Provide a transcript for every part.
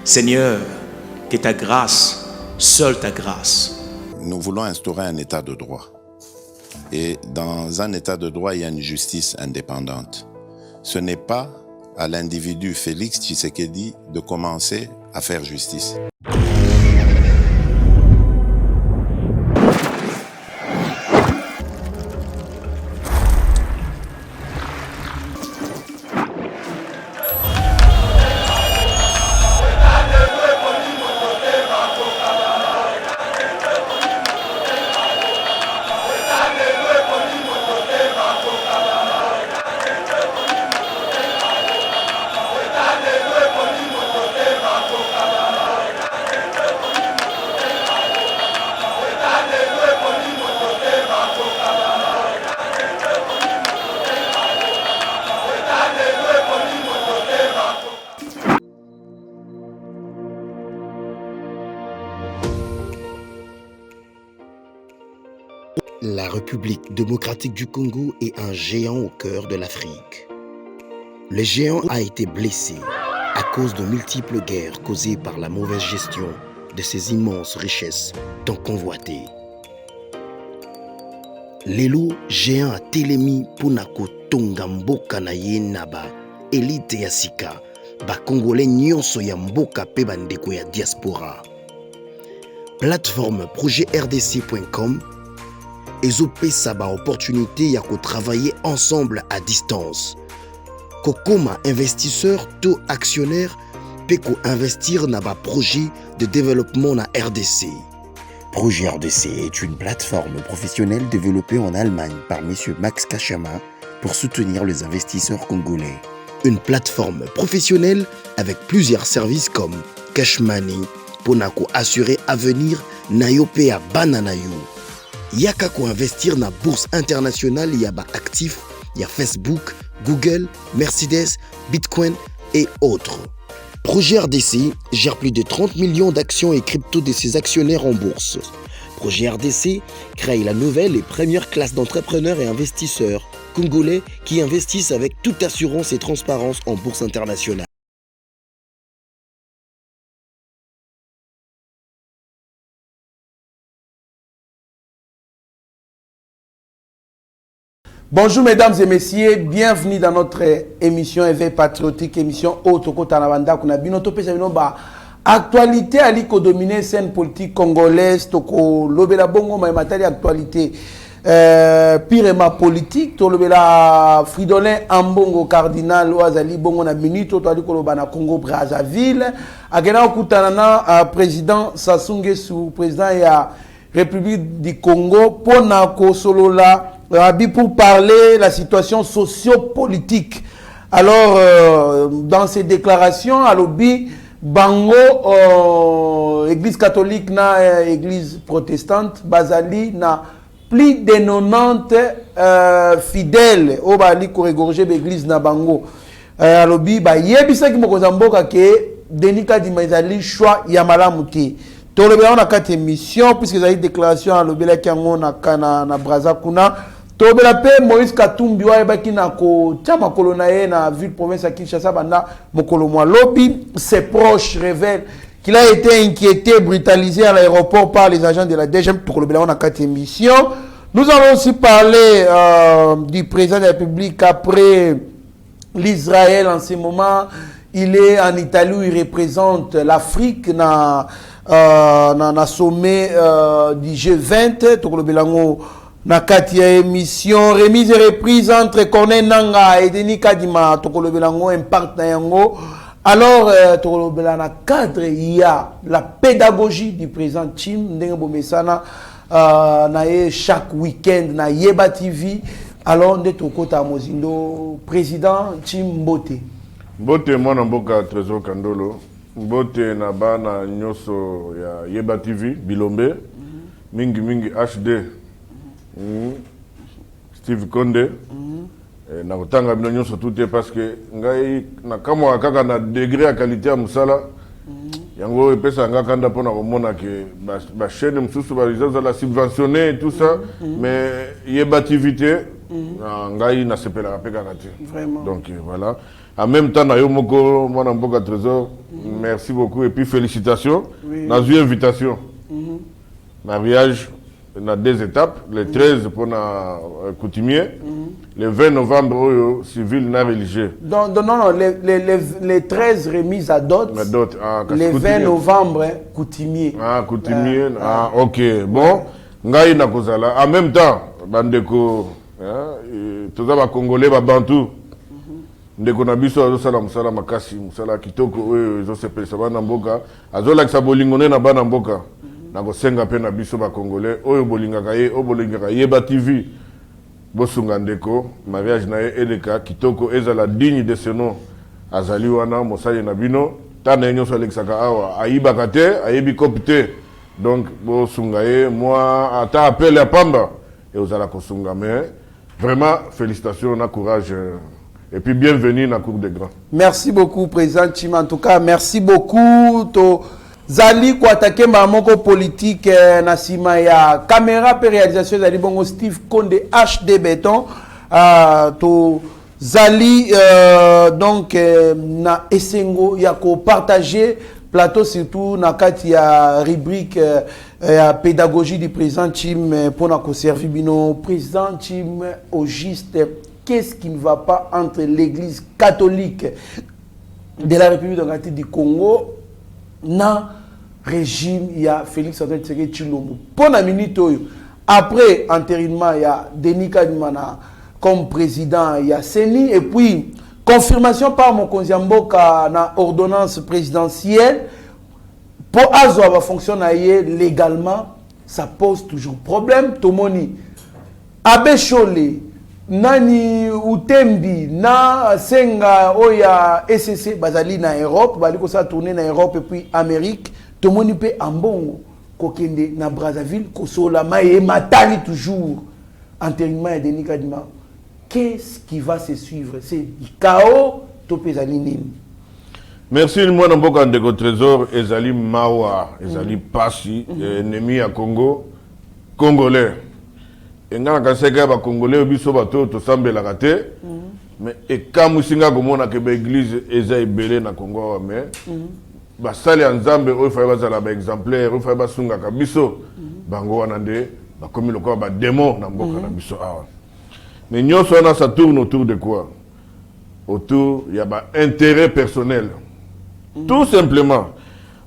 Seigneur, que ta grâce, seule ta grâce. Nous voulons instaurer un état de droit. Et dans un état de droit, il y a une justice indépendante. Ce n'est pas à l'individu Félix Tshisekedi de commencer à faire justice. La République démocratique du Congo est un géant au cœur de l'Afrique. Le géant a été blessé à cause de multiples guerres causées par la mauvaise gestion de ses immenses richesses tant convoitées. Lelo géant a telemi pona kotonga mboka na ye na ba élite ya sika ba congolais nyonso ya mboka pe bandeko ya diaspora. Plateforme projetrdc.com ezopesa ba opportunité ya ko travailler ensemble à distance. Kokoma investisseur to actionnaire pe ko investir na ba projet de développement na RDC. Projet RDC est une plateforme professionnelle développée en Allemagne par M. Max Kachama pour soutenir les investisseurs congolais. Une plateforme professionnelle avec plusieurs services comme Cash Money, Ponako assurer avenir Nayope à Bananayo. Yaka ko investir na bourse internationale, il y a ba actifs, il y a Facebook, Google, Mercedes, Bitcoin et autres. Projet RDC gère plus de 30 millions d'actions et crypto de ses actionnaires en bourse. Projet RDC crée la nouvelle et première classe d'entrepreneurs et investisseurs congolais qui investissent avec toute assurance et transparence en bourse internationale. Bonjour mesdames et messieurs, bienvenue dans notre émission Éveil patriotique, émission Otoko Tanabanda Kuna Binoto Pesabino ba actualité ali ko dominer scène politique congolaise toko lobela bongo ma matali actualité pirema politique to lobela Fridolin Ambongo cardinal Oazali bongo na minute to ali ko lobana Congo Brazzaville agena okutana na président Sassou Nguesso président ya République du Congo pona ko solola Rabi pour parler de la situation socio-politique. Alors, dans ces déclarations, à l'Obi, Bango, Église catholique, na Église protestante, Bazali, na plus de 90 fidèles, au Bali, Korégorgé, Église na Bango. À l'Obi, Yebisa qui mokozamboka ke Denika di Maizali, choix Yamala Mouti. Tout le monde a 4 émissions, puisque vous avez une déclaration à l'Obi, qui na Brazakuna. Tobela pe Moïse Katumbi wa ebaki na ko tama kolonaye na ville province à Kinshasa banda mokolo mwa lobby ses proches révèlent qu'il a été inquiété, brutalisé à l'aéroport par les agents de la DGM pour le bilan en 4 émissions. Nous allons aussi parler du président de la République après l'Israël en ce moment. Il est en Italie où il représente l'Afrique na sommet du G20 pour le bilan na kati ya émission remise et reprise entre Corneille Nanga et Denis Kadima tokolobelango impact na yango. Alors tokolobela na cadre il y a la pédagogie du président Tim ndenge bomesana na chaque week-end na Yeba TV. Alors nde tokota mozindo président Tim Mbote mwana mboka Trésor Kandolo Mbote na bana nyoso ya Yeba TV Bilombe mingi HD Steve Konde na kotanga bino nyonso tout parce que ngai na kamwa kaka na degré ya qualité ya musala yango epesa nga kanda pona komona ke ba chaîne mususu ba la subventionner et tout ça mais Yeba activité ngai na sepela pe kaka te. Donc voilà En même temps, na yo moko mwana mboka trésor, merci beaucoup et puis félicitations. Oui. Dans une invitation. Mariage dans 2 étapes, le 13 pour na coutumier, le 20 novembre civil na religieux. Non, les 13 remises à dot, le 20 novembre coutumier. Ah, coutumier, ok. Bon, ngai na kozala. En même temps, bandeko, tous les Congolais, Bantou, ndeko na biso azosala musala makasi, musala kitoko oyo ezosepelisa bana mboka, azolakisa bolingo ne na bana mboka. Nakosenga pe na biso ba Congolais oyo bolingaka ye, oyo bolingaka Yeba TV. Bosunga ndeko, mariage na ye eleka kitoko ezala digne de ce nom. Azali wana mosali na bino, tana nyonso alexaka awa, ayibaka te, ayebi kopite. Donc bosunga ye, moi ata appel ya pamba et ozala kosunga mais vraiment félicitations, na courage et puis bienvenue na cour des grands. Merci beaucoup président Chima, en tout cas merci beaucoup to Zali ko attaquer mamoko politique na sima ya caméra pe réalisation Zali bongo Steve Konde HD Béton to Zali donc na esengo ya ko partager plateau surtout na kati ya rubrique ya pédagogie du président Chim pour na ko servir bino président Chim au juste qu'est-ce qui ne va pas entre l'église catholique de la République démocratique du Congo na régime il y a Félix Antoine Tshisekedi Tshilombo. Pour la minute après enterrement il y a Denis Kadimana comme président il y a Seni et puis confirmation par mon Konziamboka na ordonnance présidentielle pour Azo va fonctionner légalement, ça pose toujours problème. Tomoni Abe Chole Nani Utembi na Senga Oya SCC bazali na Europe, baliko sa tourner na Europe et puis Amérique. Tomoni pe ambongo kokende na Brazzaville kosola maye matali toujours enterrement de Denis Kadima. Qu'est-ce qui va se suivre? C'est du chaos topezali nini? Merci moi na mboka ndeko trésor ezali mawa ezali pasi ennemi ya Congo congolais. Engana kaseka ba congolais biso bato to sambela kate mais ekamusinga komona ke ba église eza ebele na Congo mais basali ya nzambe oyo faya bazala ba exemplaire oyo faya basunga ka biso bango wana nde bakomi lokola ba démon na mboka na biso awa. Mais nyonso wana ça tourne autour de quoi? Autour il y a ba intérêt personnel. Tout simplement.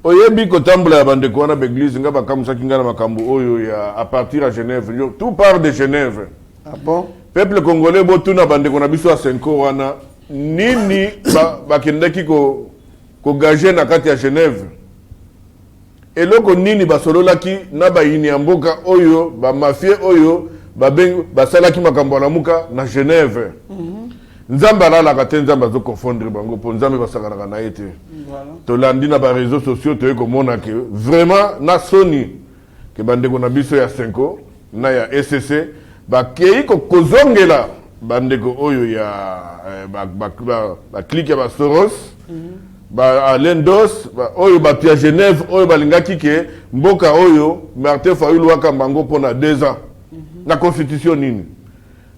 Oyebi kotambola ya bandeko wana ba église nga bakamusaki nga na makambo oyo ya à partir à Genève. Tout part de Genève. Ah bon? Peuple congolais botuna bandeko na biso a 5 wana nini bakendaki ko gager na kati ya Genève. Eloko nini basololaki na bayini ya mboka oyo ba mafie oyo basalaki makambo na muka na Genève. Nzamba alalaka te nzamba azo confondre bango po nzambe basakanaka na ye te. Tolandi na ba réseaux sociaux toye komona ke vraiment na soni ke bandeko na biso ya 5 na ya SCC bakei kozongela bandeko oyo ya ba clique ya ba Soros ba Alendos oyo ba Pierre Genève oyo balingaki ke mboka oyo Martin Fayulu waka bango pona 2 ans na constitution nini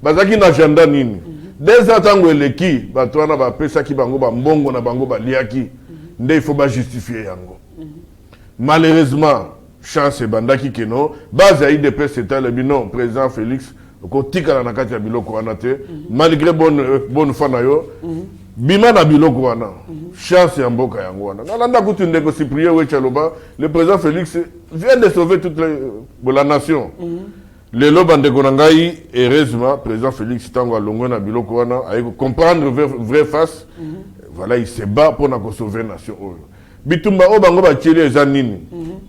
bazaki na agenda nini 2 ans tango eleki bato wana bapesaki bango bambongo na bango baliaki nde il faut ba justifier yango. Malheureusement chance bandaki keno base ya IDPS c'était le bino président Félix ko tikala na kati ya biloko wana te malgré bonne fa na yo bima na biloko wana chance ya mboka yango wana nalanda kutu ndeko Cyprien Wechaloba le président Félix vient de sauver toute la nation. Le loba ndeko na ngai heureusement président Félix tango alongo na biloko wana ayeko comprendre vrai face. Voilà, il se bat pour na sauver nation oyo. Bitumba o bango ba tieli eza nini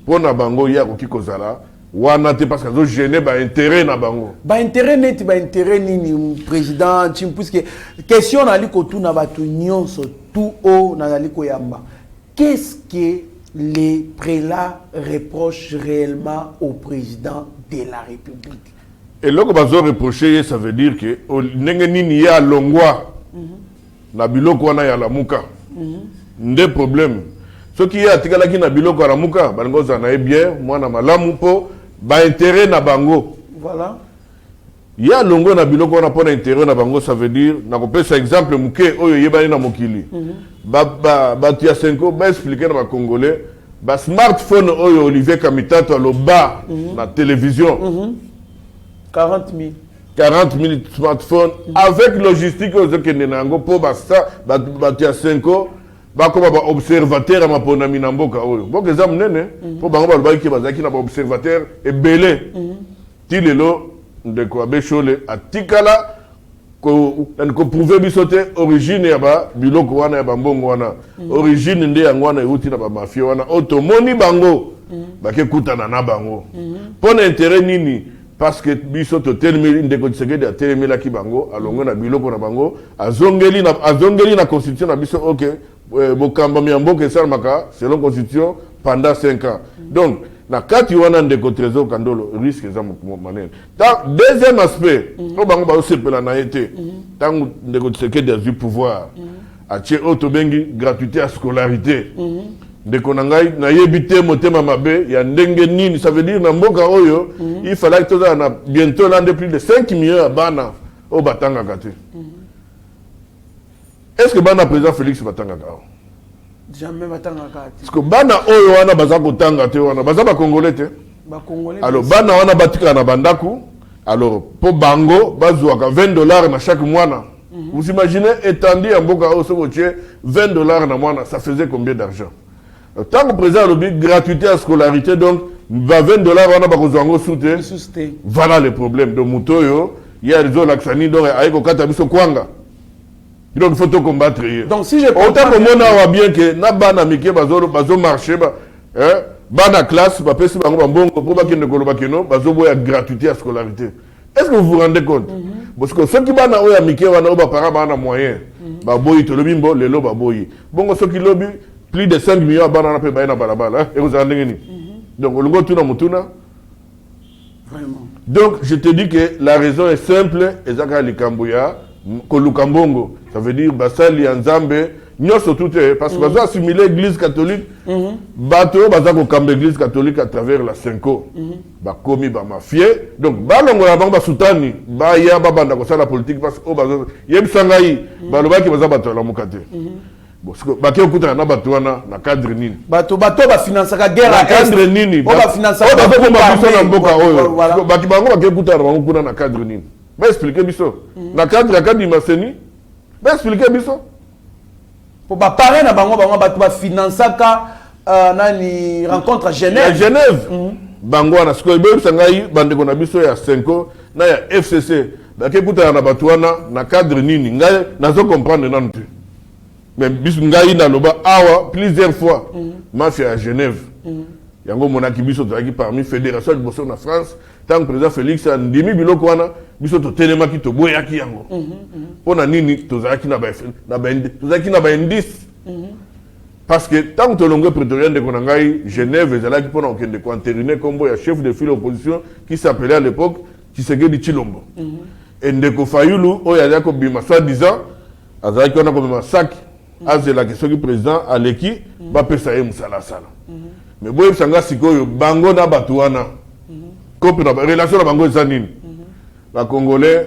pour na bango ya ko kikozala wana te parce que zo gêner ba intérêt na bango. Ba intérêt net ba intérêt nini président Chim puisque question na liko tu na batu nyonso tout haut na liko yamba. Qu'est-ce que les prélats reprochent réellement au président de la République? Et là que bazo reprocher ça veut dire que ndenge nini ya longwa na biloko wana ya lamuka nde problème ce qui est atikalaki na biloko ya lamuka balingo za na bien mwana malamu po ba intérêt na bango. Voilà. Il y a longo na biloko na pona intérêt na bango, ça veut dire na kopesa exemple muke oyo yebani na mokili. Ba tia 5 ba expliquer na ba congolais ba smartphone oyo Olivier Kamitato aloba na télévision. 40 000. 40 000 smartphones avec logistique aux Kenenango pour basta batia 5 ba comme ba observateur ma pona minamboka oyo. Bon exemple nene pour bango ba ki bazaki na ba observateur et belé. Tilelo de quoi béchole atikala ko prouver bisote origine ya ba biloko wana ya bambongo wana origine nde yango wana euti na ba mafia wana otomoni bango bake kutana na bango pour intérêt nini parce que biso to telmeli ndeko tsegede a telemela ki bango alongo na biloko na bango azongeli na constitution na biso OK bokamba miamboka esalmaka selon constitution pendant 5 ans donc na kati wana ndeko trésor kandolo risque za manene deuxième aspect to bango ba osepela na été tangu ndeko tsegede du pouvoir a tie otobengi gratuité à scolarité ndeko na ngai na yebite motema mabe ya ndenge nini ça veut dire na mboka oyo il fallait que toza na bientôt là de plus de 5 millions bana o batanga kate est-ce que bana président Félix batanga ka jamais batanga kate parce que bana oyo wana baza kotanga te wana baza ba congolais te ba congolais alors bana wana batika na bandaku alors po bango bazwaka $20 na chaque mois na vous imaginez étendu en mboka oyo so botie $20 na mois ça faisait combien d'argent. Tant que président lobby gratuité à scolarité donc $20 on a pas besoin de soutien. Voilà le problème de Mutoyo. Il y a des laxani donc avec au katabiso kwanga. Donc il faut tout combattre. Donc si je autant que mon a bien que na bana mike bazo marché ba bana classe ba pesi bango bongo pour ba kende koloba keno bazo boya gratuité à scolarité. Est-ce que vous vous rendez compte? Parce que ceux qui bana oya mike wana ba para bana moyen ba boyi to lobimbo lelo ba boyi. Bongo ceux qui lobby plus de 5 millions de banana pe baina balabala et vous en avez donc on go tuna mutuna vraiment donc je te dis que la raison est simple ezaka likambuya ko lukambongo ça veut dire basali ya nzambe nyoso tout parce que baza assimiler l'église catholique bato baza ko kamba l'église catholique à travers la Cinco ba komi ba mafie donc balongo la bango basutani ba ya ba banda ko sala politique parce que bazo yebsangai balobaki baza bato la mukate. Parce que baké okuta na bato wana na cadre nini bato ba financer ka guerre na cadre nini ba financer ba biso na mboka oyo baki bango baké okuta na bango kuna na cadre nini ba expliquer biso na cadre ya kadi maseni ba expliquer biso pour ba parler na bango bato ba financer ka nani rencontre à Genève bango wana siko be sangai bandeko na biso ya 5 na ya FCC baké okuta na bato wana na cadre nini ngai nazo comprendre nanu te. Mais biso ngai na loba awa plusieurs fois mafia à Genève yango monaki biso toaki parmi fédération de bosso na France tant président Félix a ndimi biloko wana biso to telemaki to boyaki yango pona nini tozaki na ba indice parce que tant que longue prétorien de konangai Genève ezalaki pona okende ko entériner combo ya chef de file opposition qui s'appelait à l'époque Tshisekedi Chilombo et ndeko Fayulu oya ko bima soi-disant azalaki on a comme un sac c'est la question du président Aleki va pesa ye musala sala mais boye sanga sikoyo bango na batuana copie na relation na bango zanini ba congolais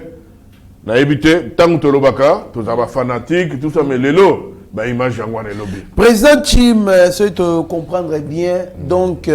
na éviter tant que lobaka tous aba fanatique tout ça mais lelo ba image yango na lobby président Chim c'est te comprendre bien donc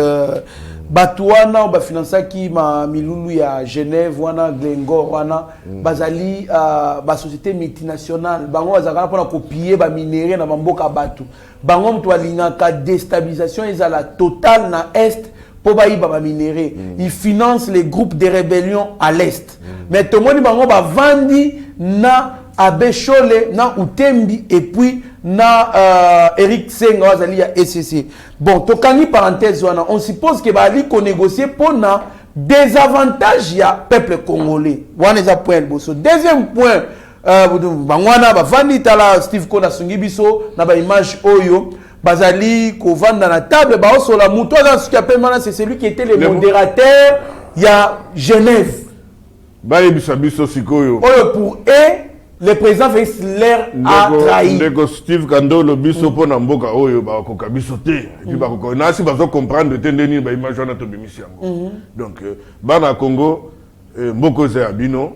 Batouana ba financer ki ma milulu ya Genève wana Glengo wana bazali ba société multinationale bango bazaka pona copier ba minerais na mboka batu bango mtu alinga ka déstabilisation ezala totale na est pour ba iba ba minerais ils financent les groupes de rébellion à l'est mais tout le monde bango ba vandi na Abeshole na Utembi et puis na Eric Senga wazali ya SCC. Bon, tokani parenthèse wana, on suppose que bali ko négocier pour na désavantage ya peuple congolais. Wana za point boso. Deuxième point bangwana ba vandi tala Steve Kona sungibiso na ba image oyo bazali ko vanda na table ba osola muto za ce qui appelle maintenant c'est celui qui était le modérateur ya Genève. Ba yebisa biso sikoyo. Oyo pour le président Félix l'air a trahi. Ndeko Steve Kandolo biso pona mboka oyo ba ko kabiso te. Et puis ba ko na si ba zo comprendre te ndeni ba image na to bimisi yango. Donc bana Congo mboko za bino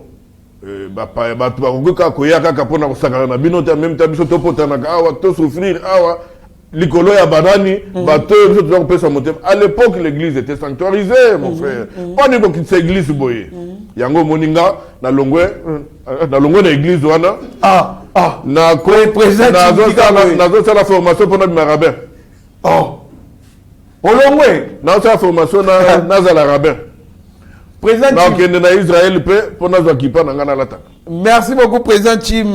bato bakokoka koya kaka mpona kosakana na bino te en même temps biso topotanaka awa tosouffrir awa likolo ya banani bato biso toza kopesa motema. À l'époque l'église était sanctuarisée mon frère, mpona kokitisa église boye yango moninga na longwe na église wana nazosala formation mpona bima rabbin. Olongwe nazosala formation nazala rabbin. Président Chim na Israël pe pour nous occuper na ngana lata. Merci beaucoup président Chim.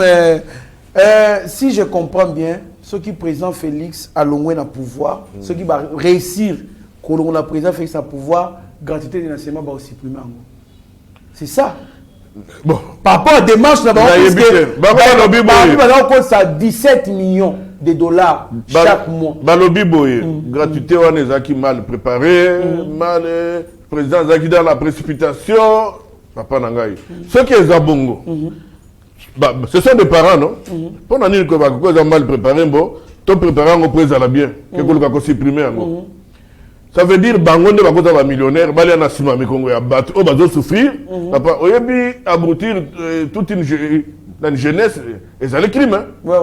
Si je comprends bien, ceux qui président Félix à Longwe na pouvoir, ceux qui va réussir que l'on a président Félix à pouvoir, gratuité de l'enseignement va aussi supprimer. C'est ça. Bon, par rapport à démarche là-bas, on ça 17 millions de dollars chaque mois. Balobi boye, gratuité on est mal préparé, mal président Zaki dans la précipitation, papa Nangaï. Ceux qui sont bongo, ce sont des parents, non? Pour nous dire que vous mal préparé, bon, tout préparé, on président la bien, que vous l'avez supprimé. Ça veut dire bango ne va pas millionnaire, bali na sima mi Congo ya battu, on va souffrir. Papa, oyebi abrutir toute une jeunesse, et ça les crimes. Ouais.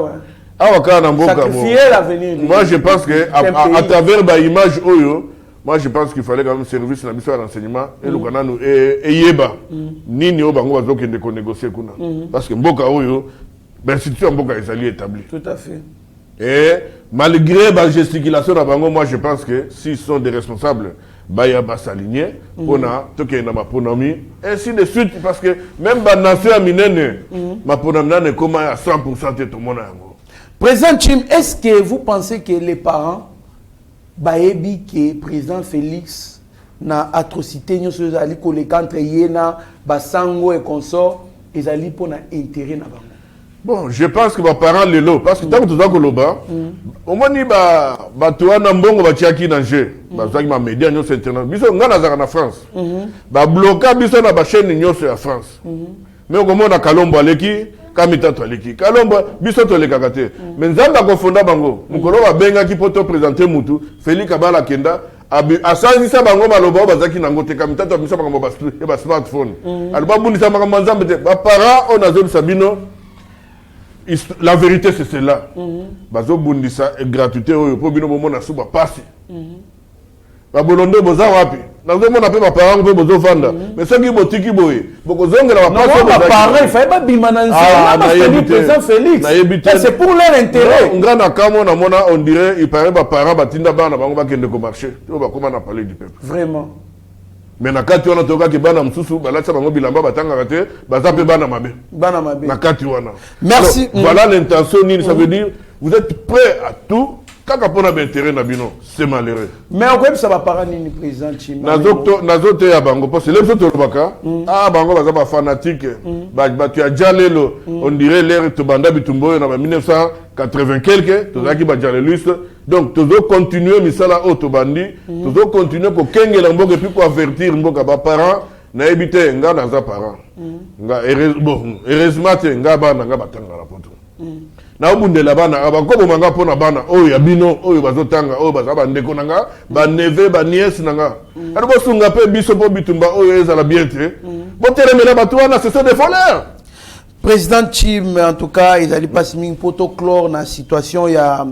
Sacrifier l'avenir. Moi je pense que à travers ba image oyo, moi je pense qu'il fallait quand même service na mission renseignement et le kananu et yeba nini o bango bazo kende ko négocier kuna parce que mboka oyo l'institution mboka ezali établie. Tout à fait. Et malgré la gesticulation de bango, moi je pense que s'ils sont des responsables, baya va s'aligner pour na toke na maponomi ainsi de suite parce que même la nation aminene maponomi n'est comme à 100% de tout le monde. Président Chim, est-ce que vous pensez que les parents baebi que président Félix na atrocité nous sur ali ko le contre yena basango et consort ils ali pour na intérêt na bango? Bon, je pense que mes parents les lots parce que tant que tu as koloba au moins ni ba toi na mbongo ba tiaki na jeu ba zaki ma média nyos internet biso ngana za na France ba bloquer biso na ba chaîne nyos ya France mais au moment na Kalombo aleki kamita to aleki Kalombo biso to le kakate mais nzamba ko fonda bango mukolo ba benga ki poto présenter mutu Félix Kabala kenda asanzisa bango baloba bazaki nango te kamita to biso bango ba smartphone alba bundisa bango nzamba te ba parents on azoli sabino. La vérité c'est cela. Bazo bundisa et gratuité pour bino bomo na suba passer. Ba bolondo boza wapi? Nazo mona pe ba parents pe bozo vanda. Mais ce qui botiki boye, boko zongela ba passer ba parents, il fallait pas bimanancer. Président Félix. C'est pour leur intérêt. Ngana kamo na mona on dirait il paraît ba parents batinda bana bango ba kende ko marché. To ba comment na parler du peuple. Vraiment. Mais nakati wana toka ki bana msusu balatsa bango bilamba batanga te bazape bana mabe. Bana mabe. Nakati wana. Merci. Alors, voilà l'intention ça veut dire vous êtes prêts à tout quand on a intérêt na bino, c'est malheureux. Mais on peut ça va pas ni président Chim. Nazote ya bango parce que les autres baka bango baza ba fanatique ba tu as jalelo on dirait l'air to banda bitumbo na 1980 quelque to zaki ba jaleliste donc tu dois continuer misala auto bandi tu dois continuer ko kengela mboka puis ko avertir mboka ba parents na ebité nga na za parents nga heureusement te nga bana nga batanga la poto na obundela bana abakobo manga pona bana oyo ya bino oyo bazotanga oyo bazaba ndeko nanga ba neve ba nièce nanga ado sunga pe biso po bitumba oyo ezala bien te botelemela batu wana ce sont des voleurs. Président Chim en tout cas ils allaient pas siming poto clore na situation ya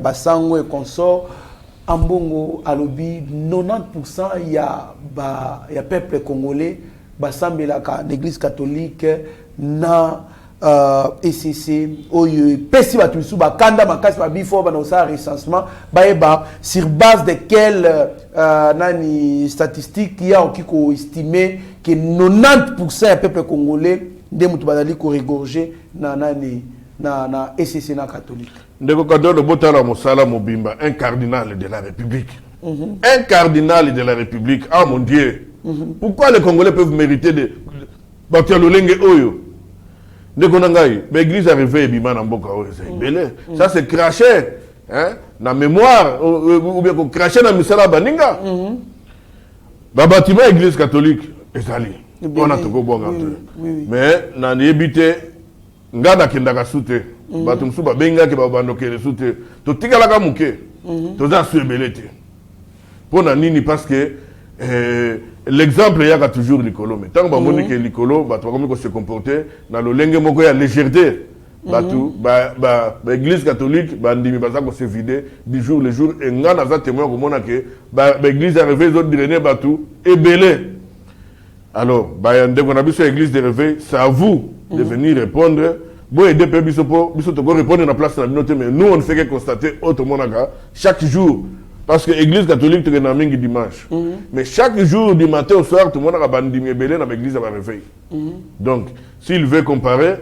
basango et consort ambongo alobi 90% ya peuple congolais basambela ka l'église catholique na ECC oyo pesi batu su ba kanda makasi ba bifo ba na sa recensement ba sur base de quelle nani statistique ya okiko estimer que 90% ya peuple congolais de mutu bazali ko regorger na nani na ECC na catholique ndeko kadolo botala mosala mobimba un cardinal de la République un cardinal de la République ah mon Dieu pourquoi les Congolais peuvent mériter de batia lolenge oyo l'église arrivée et bima na mboka oyo c'est belé ça c'est craché hein na mémoire ou bien craché na misala baninga ba bâtiment église catholique ezali on a tout bonga mais na yebité ngana kendaka soute batu msu ba benga ke ba bandokele soute to tikala ka muke to za su belé te pona nini parce que L'exemple, il y a toujours l'icolo. Mais tant que l'icolo, tu vas se comporter dans le lingue, il y a légèreté. L'église catholique, se vider du jour le jour. Et nous avons témoin que l'église a réveillé les autres derniers et belé. Alors, dès qu'on a vu sur l'église de réveil, c'est à vous de venir répondre. Bon, et depuis, il faut répondre à la place de la communauté, mais nous, on ne fait que constater autrement chaque jour. Parce que l'église catholique, tu es dans le dimanche. Mais chaque jour, du matin au soir, tout le monde a bandimé belé dans l'église à réveil. Donc, s'il veut comparer,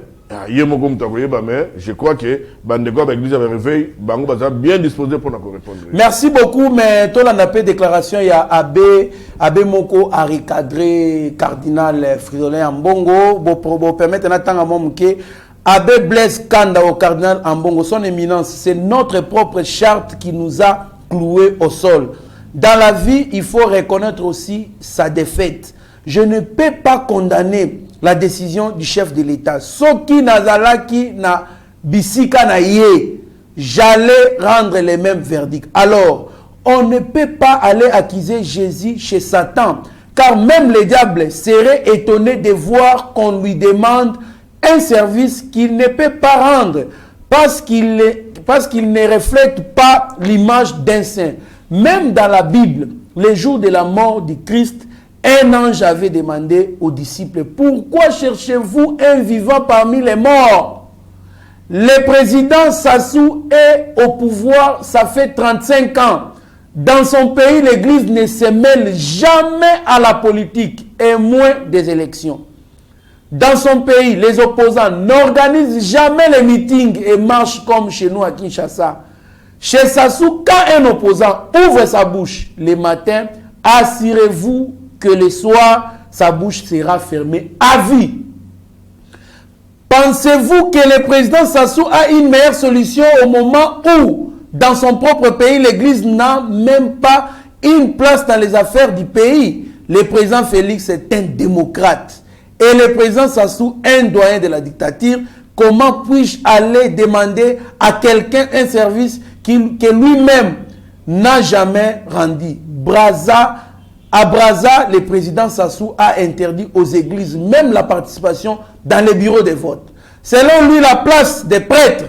je crois que l'église à réveil, est bien disposé pour nous répondre. Merci beaucoup, mais toi, la déclaration, il y a Abbé Moko a recadré cardinal Fridolin Ambongo, pour permettre à Abbé Blaise Kanda au cardinal Ambongo, son éminence, c'est notre propre charte qui nous a cloué au sol. Dans la vie, il faut reconnaître aussi sa défaite. Je ne peux pas condamner la décision du chef de l'État. Soki Nazalaki na bisika na ye, j'allais rendre les mêmes verdicts. Alors, on ne peut pas aller accuser Jésus chez Satan, car même le diable serait étonné de voir qu'on lui demande un service qu'il ne peut pas rendre, parce qu'il ne reflète pas l'image d'un saint. Même dans la Bible, le jour de la mort du Christ, un ange avait demandé aux disciples, pourquoi cherchez-vous un vivant parmi les morts? Le président Sassou est au pouvoir, ça fait 35 ans. Dans son pays, l'église ne se mêle jamais à la politique, et moins des élections. Dans son pays, les opposants n'organisent jamais les meetings et marches comme chez nous à Kinshasa. Chez Sassou, quand un opposant ouvre sa bouche le matin, assurez-vous que le soir, sa bouche sera fermée à vie. Pensez-vous que le président Sassou a une meilleure solution au moment où, dans son propre pays, l'église n'a même pas une place dans les affaires du pays? Le président Félix est un démocrate et le président Sassou un doyen de la dictature. Comment puis-je aller demander à quelqu'un un service que lui-même n'a jamais rendu? À Brazza, le président Sassou a interdit aux églises même la participation dans les bureaux de vote. Selon lui, la place des prêtres,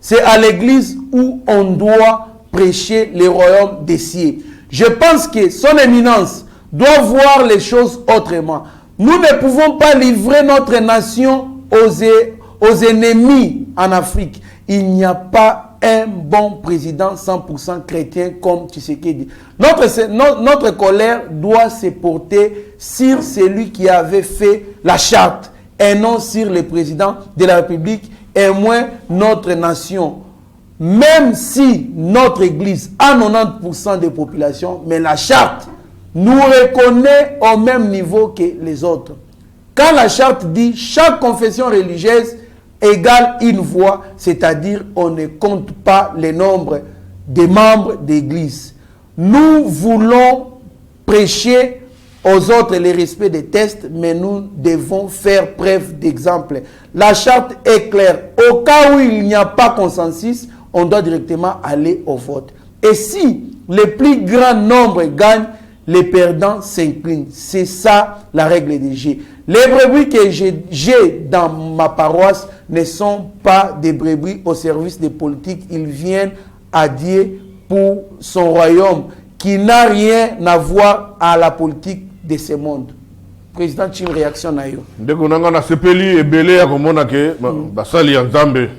c'est à l'église où on doit prêcher le royaume des cieux. Je pense que son éminence doit voir les choses autrement. Nous ne pouvons pas livrer notre nation aux ennemis en Afrique. Il n'y a pas un bon président 100% chrétien comme Tshisekedi. Notre colère doit se porter sur celui qui avait fait la charte et non sur le président de la République et moins notre nation. Même si notre église a 90% de population, mais la charte nous reconnaît au même niveau que les autres. Quand la charte dit chaque confession religieuse égale une voix, c'est-à-dire on ne compte pas le nombre de membres d'église. Nous voulons prêcher aux autres le respect des textes, mais nous devons faire preuve d'exemple. La charte est claire. Au cas où il n'y a pas consensus, on doit directement aller au vote. Et si le plus grand nombre gagne, les perdants s'inclinent. C'est ça la règle des jeux. Les brebis que j'ai dans ma paroisse ne sont pas des brebis au service des politiques. Ils viennent à Dieu pour son royaume qui n'a rien à voir à la politique de ce monde. Président, tu as une réaction na yo? Dès qu'on a sepeli et belé à comme on a que basali en Zambé,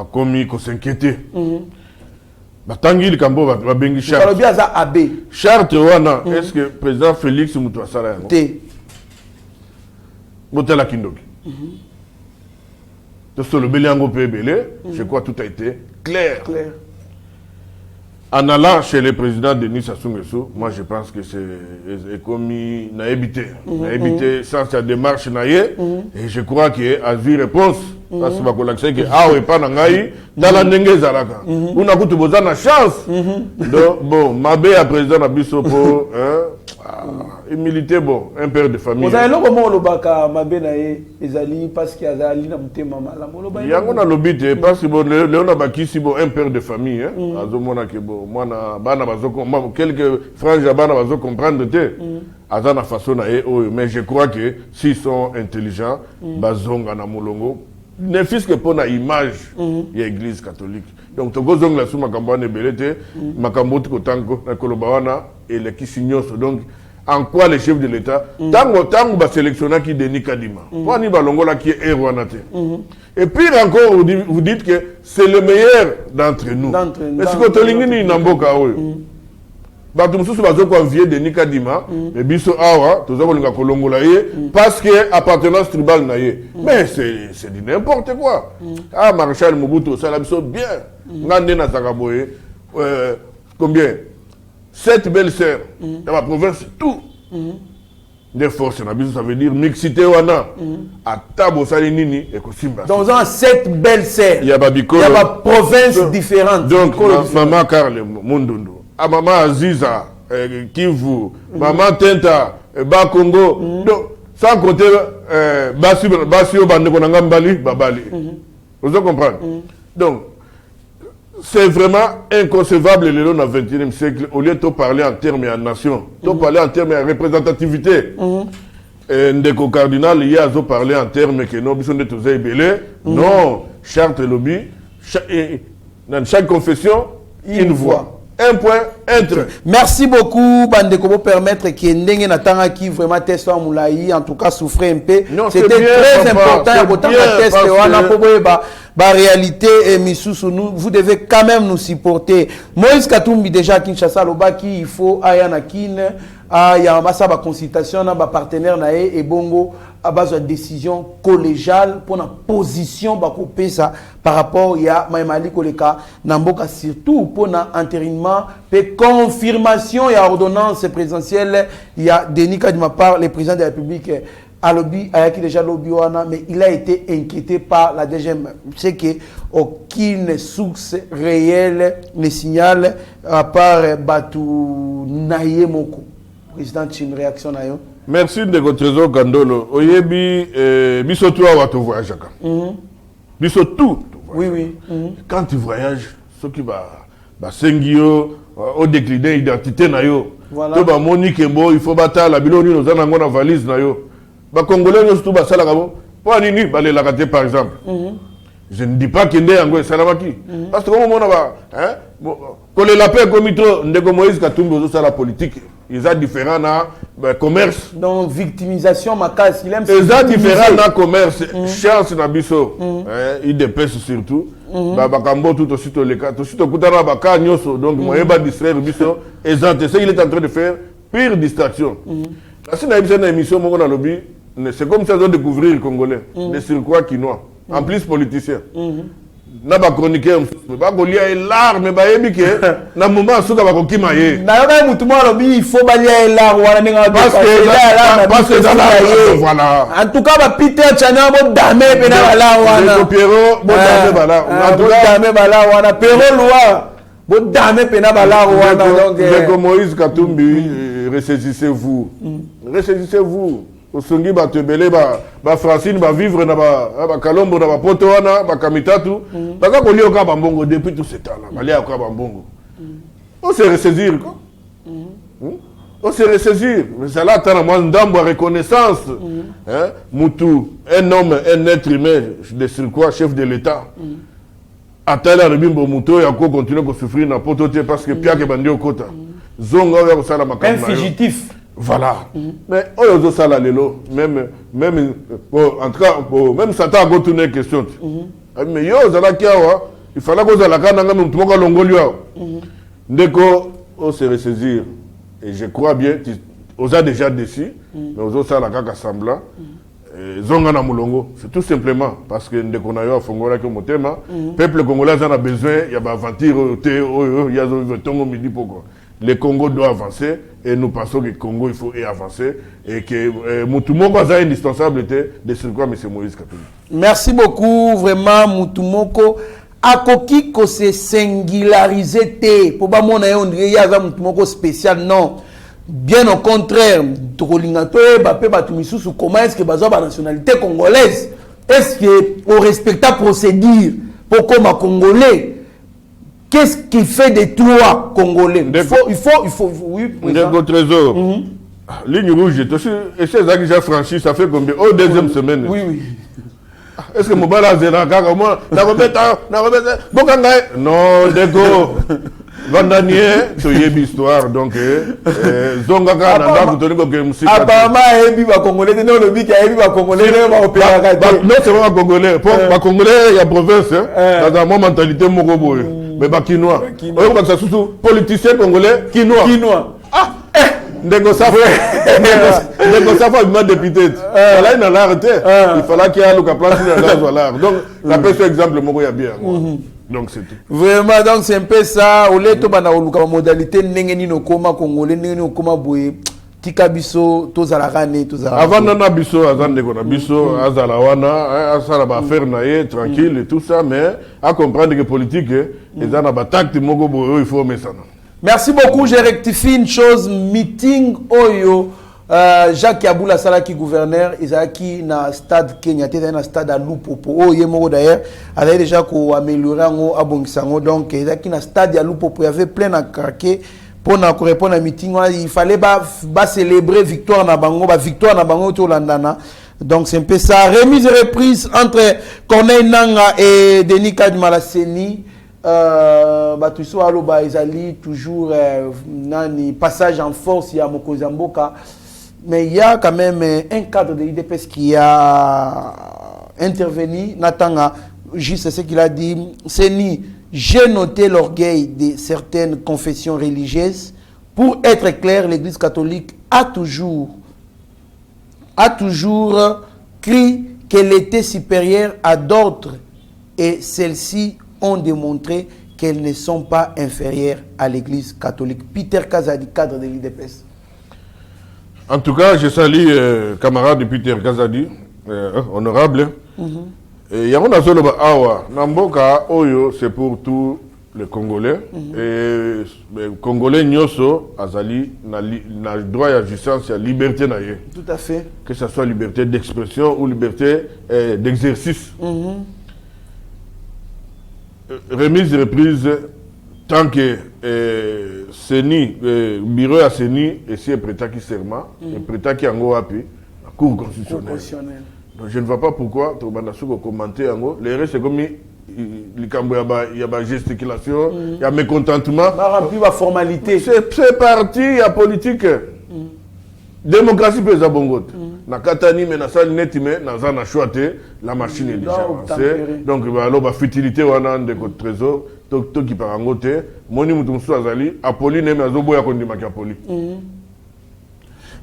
komi ko s'inquiéter. Tangi le cambo va bengi charte. Charte wana, est-ce que président Félix Moutouassala yango? Té. Botela kindoki. Tout le belé yango pe belé, je crois tout a été clair. En allant chez le président Denis Sassou Nguesso, moi je pense que c'est comme il n'a évité. Il n'a évité sans sa démarche naïe. Et je crois qu'il a vu réponse parce que bakolakisa ke awa epa na ngai tala ndenge ezalaka kuna kutu boza na chance donc bon mabe ya président na biso po humilité bon un père de famille vous avez le moment olobaka mabe na ye ezali parce que azali na mutema malamu oloba yango na lobite parce que bon leona bakisi bon un père de famille azomona ke bon mwana bana bazoko quelques franges bana bazo comprendre te aza na façon na ye oyo mais je crois que s'ils sont intelligents bazonga na mulongo ne fils que pour na image ya église catholique donc tokozonga la sous makambo wana ebele te makambo ti kotango na koloba wana elekisi nyonso donc en quoi les chefs de l'État tango ba sélectionnaki Denis Kadima wani balongola qui est wana te et puis encore vous dites que c'est le meilleur d'entre nous mais ce que tolingi ni namboka oyo bato mususu bazoko envier Denis Kadima mais biso awa tozo kolinga kolongola ye parce que appartenance tribale na ye mais c'est du n'importe quoi Maréchal Mobutu ça la biso bien ngande na zakaboye combien 7 belles sœurs dans ma province tout des forces na biso ça veut dire mixité wana atabo sali nini et kosimba donc on a 7 belles sœurs il y a babiko il y a ba provinces différentes donc maman Karle Mundundo maman Aziza Kivu maman Tenta ba Congo donc sans compter basi au bande konanga mbali babali vous comprenez donc c'est vraiment inconcevable le long du XXIe siècle au lieu de parler en termes de nation de parler en termes de représentativité ndeko cardinal il y a parler en termes que nous sommes tous belé non charte lobby dans chaque confession une voix un point entre. Merci beaucoup Bandeko pour permettre que Ndenge Natanga qui vraiment teste en Moulaï en tout cas souffrait un peu. C'était très important autant que test wana pour ba réalité et misusu nous vous devez quand même nous supporter. Moïse Katumbi déjà Kinshasa Lobaki il faut aya na kin ya masa ba consultation na ba partenaire na et bongo à base de décision collégiale pour la position bakopé ça par rapport ya Maïmali Koleka Namboka surtout pour na entérinement et confirmation et ordonnance présidentielle il y a Denis Kadima par le président de la République Alobi Ayaki déjà Lobiwana mais il a été inquiété par la DGM c'est que aucune source réelle ne signale à part Batou Naye Moko président une réaction na yo. Merci de votre trésor Gandolo. Oyebi, biso tout à votre voyage. Biso tout. Oui, oui. Quand tu voyages, ce qui va sengio, au décliner identité na yo. Voilà. To ba Monique Mbo, il faut battre la biloni nos anango na valise na yo. Ba Congolais nous tout ba sala kabo. Pour nini ba les lakaté par exemple. Je ne dis pas qu'il y a un salamaki. Parce que comme on a quand les lapins committent ndeko Moïse Katumbi aux la politique, ils sont différents dans commerce. Donc victimisation macasse, il aime. Ils sont différents dans commerce. Chance na biso, il dépêche surtout. Bakambo tout aussi les cas, tout aussi au kutana baka nyoso. Donc moi il va distraire biso. Exempté, c'est il est en train de faire pire distraction. Si na une émission mon na lobby, c'est comme ça ils ont découvrir le Congolais, des surcroît quinois. En plus politicien. Na ba chroniqueur ba golia larme ba yebike na moment suka ba kokima ye. Na yoka mutu mo lobi il faut balia larme wana ninga parce que dans la voilà. En tout cas ba Peter Chana bo dame pe na la wana. Le Pierrot bo dame bala. En tout cas dame bala wana Pierrot loi. Bo dame pe na bala wana donc Ndeko Moïse Katumbi ressaisissez-vous. Ressaisissez-vous. Au songi ba tebele ba Francine ba vivre na ba Kalombo na ba poto wana ba Kamitatu baka ko lioka ba mbongo depuis tout ce temps là balia ko ba mbongo on se ressaisir quoi on se ressaisir mais ça là tana moi ndambo reconnaissance hein mutu un homme un être humain de surcroît chef de l'état atala rebimbo muto ya ko continuer ko souffrir na poto te parce que pia ke bandi okota zonga ya ko sala makambo un fugitif. Voilà. Mais on ça là même en tout cas même Satan a tourné une question. Mais yo zala kiawa, il fallait que zala kana ngam tumoka longolio. Ndeko on se ressaisir et je crois bien on a déjà décidé mais on ça la kaka semblant zonga na mulongo c'est tout simplement parce que ndeko na yo fongola ke motema peuple congolais en a besoin il y a ba aventure il y a zo tongo midi pourquoi le Congo doit avancer et nous pensons que le Congo il faut y avancer et que Moutoumoko est indispensable de ce quoi M. Moïse Katumbi. Merci beaucoup, vraiment, Moutoumoko. Akoki ko se singulariser te pour ba mona on dirait ya za Moutoumoko spécial non. Bien au contraire, Tokolingato ba pe ba tumisusu comment est-ce que bazo ba nationalité congolaise? Est-ce que au respecte la procédure pour comme congolais? Qu'est-ce qui fait de toi congolais? Il faut oui, Ndeko Trésor. Ligne rouge, et c'est ça que j'ai franchi, ça fait combien? Oh, deuxième semaine. Oui, oui. Est-ce que mon balaz est là? Non, Deko. Vandanier, tu y es l'histoire, donc, Zongaka, Nanda, Tony Gogemsi. Apparemment, il y a Congolais, non, le but, il y a Congolais, non, c'est pas Congolais. Pour Congolais, il y a province, dans ma mentalité, Mogobo. Mais pas Kinois. C'est surtout politicien congolais, Kinois. Ah! Ndeko Safa, il m'a député. Là, il n'a arrêté. Il fallait qu'il y ait le place de la donc, la personne exemple, Moko y a bien. Donc, c'est tout. Vraiment, donc, c'est un peu ça. Au lieu de modalité, n'engeni no koma congolais, n'engeni no koma boué. Tika biso, tozala rane, tozala. Avant nana biso, azan deko na biso, azala wana, azala ba faire naie, tranquille et tout ça, mais à comprendre que politique, ils ont un tacte, Moko boyo, il faut mettre ça. Merci beaucoup. Je rectifie une chose. Meeting Oyo, Jacques Yaboula Salaki gouverneur, Isaki na stade Kenya, na stade à Lupopo. Oye Moro d'ailleurs, avait déjà amélioré à Bongisango. Donc, Isaki na stade à Lupopo, il y avait plein à craquer. Pour répondre à meeting, il fallait célébrer victoire na bango, victoire na bango to landana. Donc c'est un peu ça. Remise et reprise entre Corneille Nanga et Denis Kadimala-Seni. Batuso Aloba Ezali toujours nani passage en force il y a Mokozamboka, mais il y a quand même un cadre de l'IDPS qui a intervenu. Natanga, juste ce qu'il a dit, Seni, j'ai noté l'orgueil de certaines confessions religieuses. Pour être clair, l'Église catholique a toujours cru qu'elle était supérieure à d'autres et celles-ci ont démontré qu'elles ne sont pas inférieures à l'Église catholique. Peter Kazadi, cadre de l'IDPS. En tout cas, je salue camarade Peter Kazadi, honorable. Il y a un seul awa, Namboka Oyo, c'est pour tous les Congolais. Et les Congolais nyoso azali na droit à justice, à liberté naie. Tout à fait. Que ce soit liberté d'expression ou liberté d'exercice. Remise et reprise, tant que Seni, bureau à Seni, et si est prêt qui serment, et prêt qui en api, la Cour constitutionnelle. Donc je ne vois pas pourquoi, tu vas commenter en haut. Les restes, c'est comme il y a gesticulation, il y a mécontentement. Il y a formalité. C'est parti, il y a politique. Démocratie peut être bonne. Na katani mais na sali neti mais na za na choité la machine est déjà avancée. Donc alors ba futilité wana ndeko trésor to qui par ngote moni mutu musu azali Apolline mais azoboya kondima ki Apolline.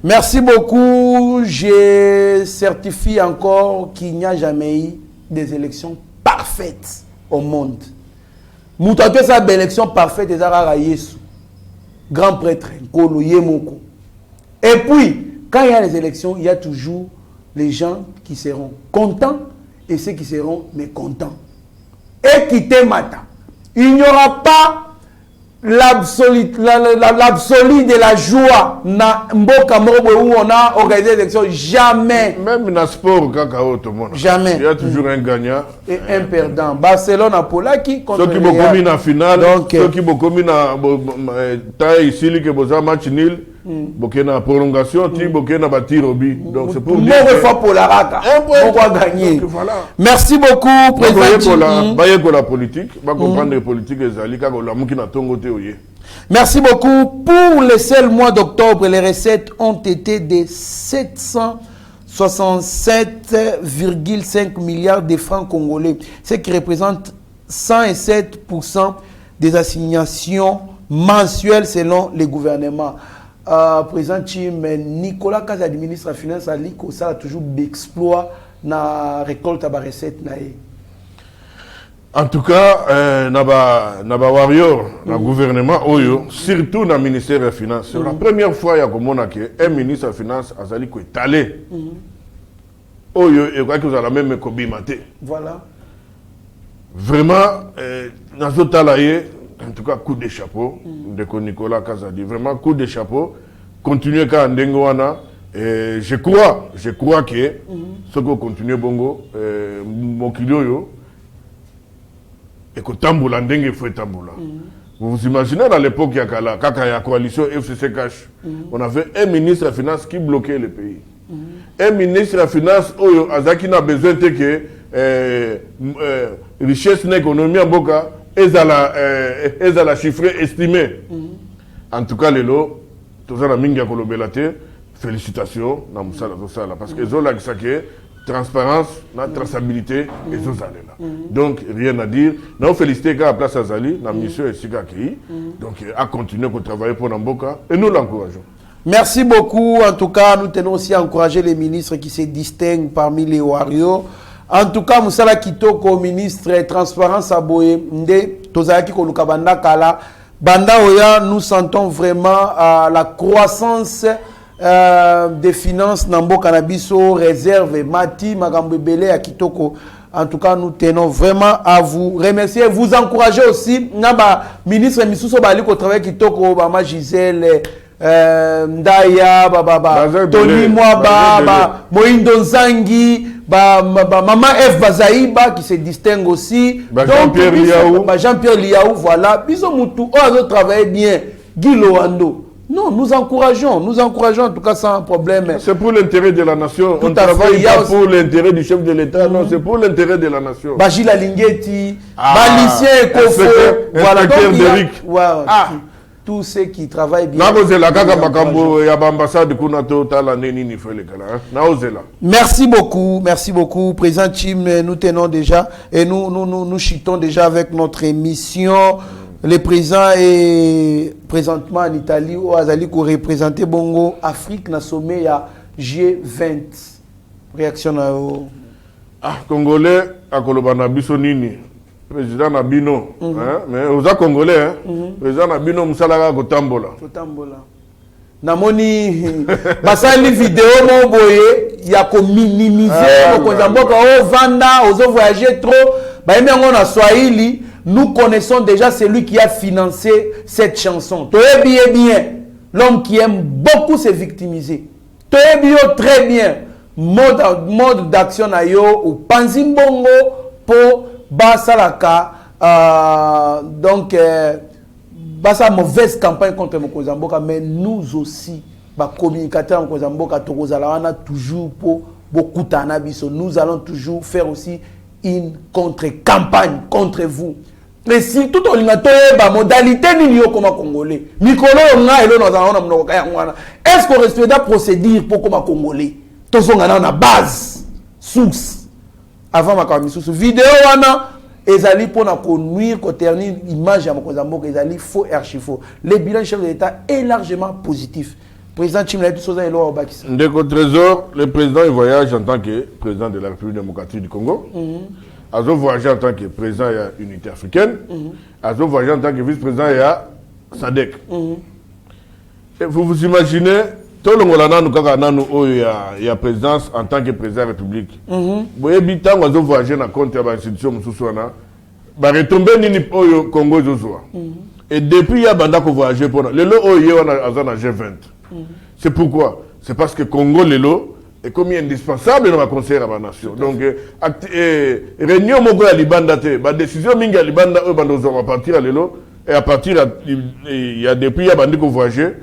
Merci beaucoup. Je certifie encore qu'il n'y a jamais eu des élections parfaites au monde. Moutaké sa élection parfaite des Arara Yesu. Grand prêtre Nkolo Yemoko. Et puis, quand il y a les élections, il y a toujours les gens qui seront contents et ceux qui seront mécontents. Et qui t'aimata. Il n'y aura pas l'absolu de la joie na mboka moko où on a organisé les élections. Jamais. Même dans le sport, jamais. Il y a toujours un gagnant et un perdant. Barcelone a Polaki contre ceux qui vont commis en finale, ceux qui vont commis en taille ici, qui vont match nul, bokena prolongation, ti bokena tir au but. Donc c'est pour dire fois pour la raka. On va gagner. Merci beaucoup président. La politique, va comprendre les politiques des alliés la mukina tongo te oye. Merci beaucoup. Pour le seul mois d'octobre, les recettes ont été de 767,5 milliards de francs congolais, ce qui représente 107% des assignations mensuelles selon les gouvernements. Président Chim, Nicolas Kazadi, ministre de la Finance, a dit que ça a toujours d'exploit dans la récolte de recettes. En tout cas, naba warrior, na gouvernement, oyo, surtout dans le ministère des Finances. C'est la première fois qu'un ministre des Finances a été étalé. Oyo, et quoi que vous avez même kobimate. Voilà. Vraiment, en tout cas, coup de chapeau, de Nicolas Kazadi. Vraiment, coup de chapeau. Continuez quand Ndengoana. Je crois que ce qu'on continue bongo, mon kilo, et que Tamboula, Ndenge faut Tamboula. Vous vous imaginez à l'époque, il y a la coalition FCC Cash, on avait un ministre des Finances qui bloquait le pays. Un ministre des Finances, Azaki n'a besoin de que richesse d'économie en Boka, et à la chiffre estimée. En tout cas, les lots, tout ça, la minga kolobelate, félicitations, parce que Zola Gisake, transparence, la traçabilité, et Zola là. Donc, rien à dire. Nous félicitons à la place Azali, la mission est Sika Kei. Donc, à continuer à travailler pour Namboka, et nous l'encourageons. Merci beaucoup. En tout cas, nous tenons aussi à encourager les ministres qui se distinguent parmi les warriors. En tout cas, Moussala Kitoko, ministre transparence à Boye, Nde, Tozaki Koluka Banda Kala, Banda Oya, nous sentons vraiment la croissance des finances Nambo Cannabiso, réserve, Mati, Magambe Belé à Kitoko. En tout cas, nous tenons vraiment à vous remercier. Vous encourager aussi, Naba, ministre Missouso Bali, au travail Kitoko, Bama Gisèle, Ndaya, Tony Mwaba, Moindo Nzangi, Maman F. Bazaïba qui se distingue aussi. Jean-Pierre Liaou. Jean-Pierre Liaou, voilà. Bisous Moutou, on travaille bien. Guy Loando. Non, nous encourageons en tout cas sans problème. C'est pour l'intérêt de la nation. On ne travaille pas pour l'intérêt du chef de l'État, non, c'est pour l'intérêt de la nation. Bagila Linguetti, Balicien Ekofo, voilà. Donc, tous ceux qui travaillent bien. Merci beaucoup, Président Chim. Nous tenons déjà et nous chutons déjà avec notre émission. Le président est présentement en Italie où Azali ko représenter Bongo Afrique na sommet à G20. Réaction à Congolais à Kolobana Bisonini. Président Nabino, mais aux Congolais, président Nabino Moussalaga Gotambola. Namoni, basali vidéo mo boye, il y a comme minimiser, au Kozamboka, au Vanda, aux voyager trop, bah on a Swahili, nous connaissons déjà celui qui a financé cette chanson. Toye bien, l'homme qui aime beaucoup se victimiser. Toye très bien, mode d'action ayo ou Panzimbongo pour Basalaka, donc, basa mauvaise campagne contre Mokozamboka, mais nous aussi, communicateurs Mokozamboka, Tokozalawana, toujours pour beaucoup d'anabiso. Nous allons toujours faire aussi une contre-campagne contre vous. Mais si tout on a modalité ni comme Congolais, est-ce qu'on respecte la procédure pour comme Congolais? Tous on a une base, source. Avant ma commission vidéo wana ezali pour na nuire ko ternir image ya Mokozamboka ezali faux et archi faux. Le bilan chef de l'État est largement positif. Président Chimla Soza Elo Obakisa. Ndeko Trésor, le président il voyage en tant que président de la République démocratique du Congo. Azo voyage en tant que président de l'unité africaine. Azo voyage en tant que vice-président de SADC. Et vous vous imaginez tout le monde il y a présidence en tant que président de la République. Vous avez voyagé dans le compte de l'institution, vous avez retombé dans le Congo. Et depuis, il y a des voyagé pour le G20. C'est pourquoi? C'est parce que le Congo est comme indispensable dans le conseil de la nation. Donc, réunion à Libanda, la décision à Libanda, à partir de l'élo, et à partir il y a depuis, il y a des voyagé.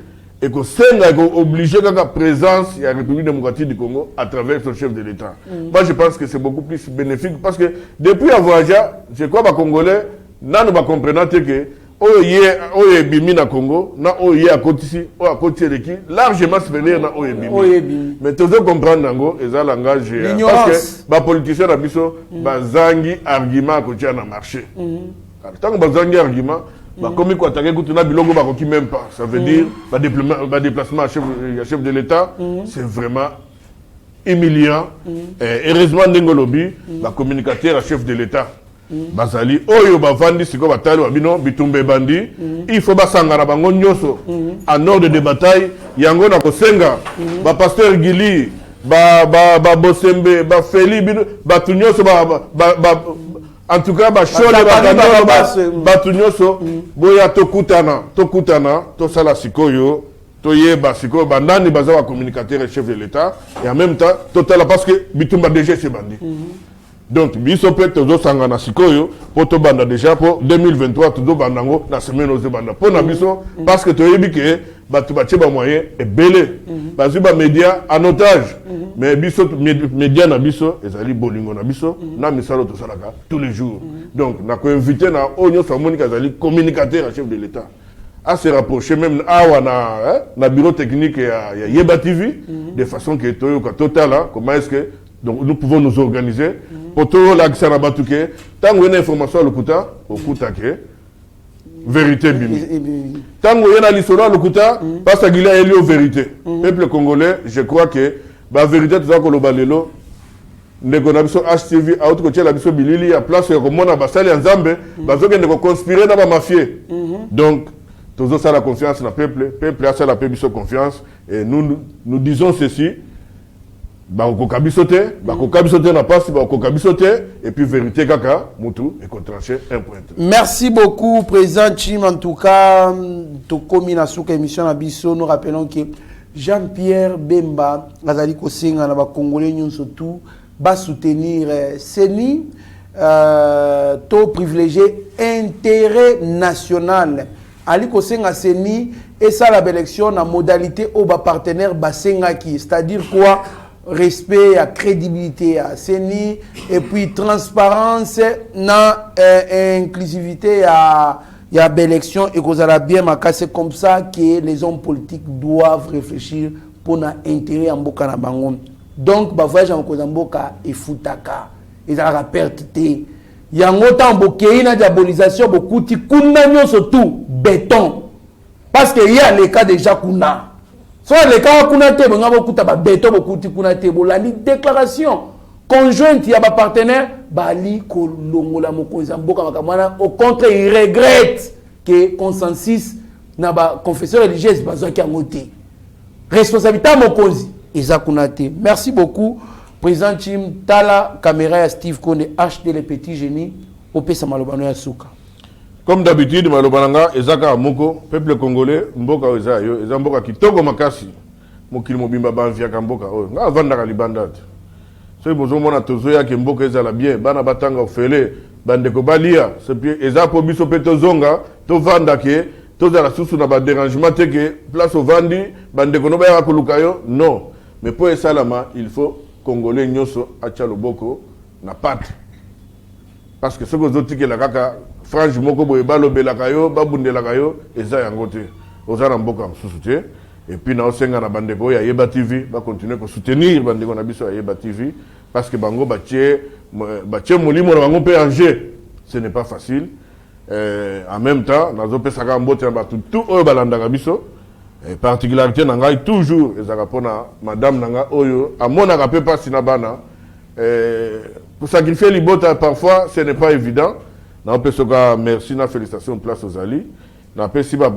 Et que c'est obligé de la présence de la République démocratique du Congo à travers son chef de l'État. Moi, je pense que c'est beaucoup plus bénéfique parce que depuis avoir voyagé, je crois que les Congolais, nous comprenons que Oye Bimi na Congo, na Oye à côté de qui, largement supérieur na Oye Bimi. Mais tout le monde comprend nango, et ça langage. Parce que les politiciens na biso, bazangi argument à côté na marché. Tant que bazangi argument, comme quoi tu as bilogo bakoki même pas, ça veut dire déplacement à chef de l'État, c'est vraiment humiliant. Heureusement Ndengolobi, communicateur à chef de l'État. bazali oyo bavandi siko batali babino bitumbe bandi il faut basangana bango nyonso en ordre de bataille yango na kosenga ba pasteur Gili ba Bosembe ba Feli batu nyonso en tout cas ba shole batu nyonso boya tokutana tosala sikoyo toyeba sikoyo bandani baza ba communicateur chef de l'État et en même temps total parce que bitumba déjà c'est bandi. Donc, biso peut toujours sangana sikoyo pour to banda déjà pour 2023 tout bandango na semaine aux banda pour na biso parce que to yebi que batu bache ba moyen est belé bazu ba média en otage mais biso média na biso ezali bolingo na biso na misalo to salaka tous les jours. Donc na ko inviter na onyo sa monika ezali communicateur chef de l'État à se rapprocher même awa na bureau technique ya Yeba TV de façon que toyoka total comment est-ce que donc nous pouvons nous organiser pour tout l'accès à Batouké. Tant qu'il y a une information au Kouta que vérité bimi. Tant qu'il y a une histoire au Kouta, parce qu'il y a une vérité. Peuple congolais, je crois que la vérité tout ça que le balelo, négonabiso HTV, à autre côté la biso bilili à place où on a basali en Zambé, parce que nous conspirer dans la mafia. Donc tous ça la confiance dans le peuple a ça la peuple confiance et nous disons ceci. Bakokabisote na passe bakokabisote et puis vérité kaka mutu et contraché un point. Merci beaucoup président Chim, en tout cas to komina suka émission na biso. Nous rappelons que Jean-Pierre Bemba azali ko singa na ba congolais nyonso tout ba soutenir CENI to privilégier intérêt national ali ko singa CENI et ça la élection na modalité au ba partenaire basenga qui c'est-à-dire quoi respect à crédibilité à CENI et puis transparence na inclusivité à l'élection et qu'on a bien marqué. C'est comme ça que les hommes politiques doivent réfléchir pour l'intérêt en Boka na bangon. Donc ba voyage en Kozamboka et futaka et ça la perte té yango tambokei na diabolisation beaucoup ti kuna surtout béton parce que il y a les cas déjà kuna. Soit les cas kunate benga bokuta ba beto bokuti kunate bolali déclaration conjointe ya ba partenaire bali kolongola mokonzi mboka makamwana au contraire il regrette que consensus na ba confession religieuse bazaki ngote responsabilité mokonzi eza kunate. Merci beaucoup président Chim Tala caméra ya Steve Konde HD les petits génies au pesa malobano ya suka. Comme d'habitude, Malobananga, Ezaka Moko, peuple congolais, Mboka Ozayo, Ezamboka Kitoko Makasi, Mokil Mobimba Banvia Kamboka, Vandaka Libandat. Ce que vous avez Tozoya qui Mboka Ezala bien, Bana Batanga Ofele, Bandeko Balia, Ezapo Biso Petozonga, Tovanda Ke, Tozala Susu na ba dérangement que place au Vandi, Bandeko Nobaya Kolukayo, non. Mais pour Esalama, il faut Congolais Nyoso Achaloboko, na pat. Parce que ce que vous avez dit, la kaka, franchement, boye balobela kayo, babundela kayo, eza yangote. Oza mboka msusuté. Et puis na osenga na bandeko ya Yeba TV, ba continuer ko soutenir bandeko na biso ya Yeba TV parce que bango batie molimo na bango PNG. Ce n'est pas facile. En même temps, nazo pesaka mbote na batu tout oyo balandaka biso. Particularité na ngai toujours ezaka pona madame nanga oyo amona ka pe pasi na bana. Pour sacrifier l'ibota parfois ce n'est pas évident. Na peut se merci na félicitations place aux alliés. Na peut si le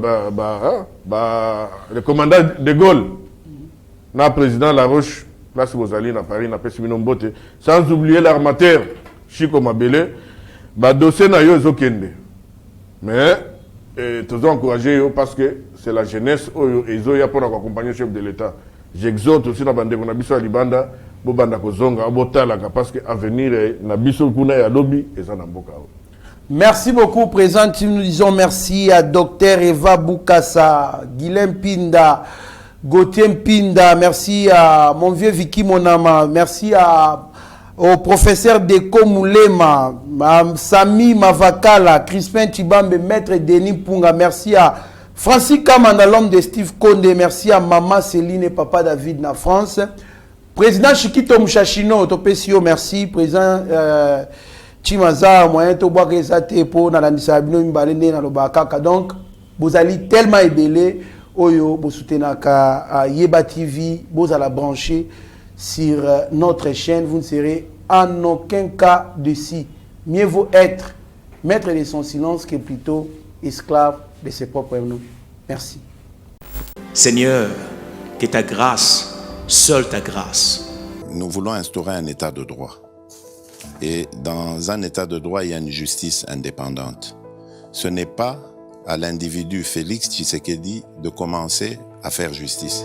commandant de Gaulle na président Laroche place aux alliés na Paris na peut si mbote sans oublier l'armateur Chico Mabele ba dossier na yo zokende. Mais toujours encourager yo parce que c'est la jeunesse oyo ezoya pour accompagner le chef de l'État. J'exhorte aussi na bande na biso libanda bo banda kozonga botalaka parce que avenir na biso kuna ya lobby eza na mboka. Merci beaucoup, président. Nous disons merci à Dr Eva Boukassa, Guilhem Pinda, Gauthier Pinda, merci à mon vieux Vicky Monama, merci au professeur Deko Moulema, Sami Mavakala, Crispin Chibambe, Maître Denis Punga, merci à Francis Kamanda, l'homme de Steve Konde, merci à Maman Céline et Papa David na France. Président Chikito Mouchachino, Topesio, merci. Président Chimaza, moyen to boire ezate pour na landisa bino mbalende na lobakaka. Donc, vous allez tellement ébélé, oyo, vous soutenaka Yeba TV, vous allez brancher sur notre chaîne, vous ne serez en aucun cas de si. mieux vaut être maître de son silence que plutôt esclave de ses propres noms. Merci. Seigneur, que ta grâce, seule ta grâce, Nous voulons instaurer un état de droit. Et dans un état de droit, il y a une justice indépendante. Ce n'est pas à l'individu Félix Tshisekedi de commencer à faire justice.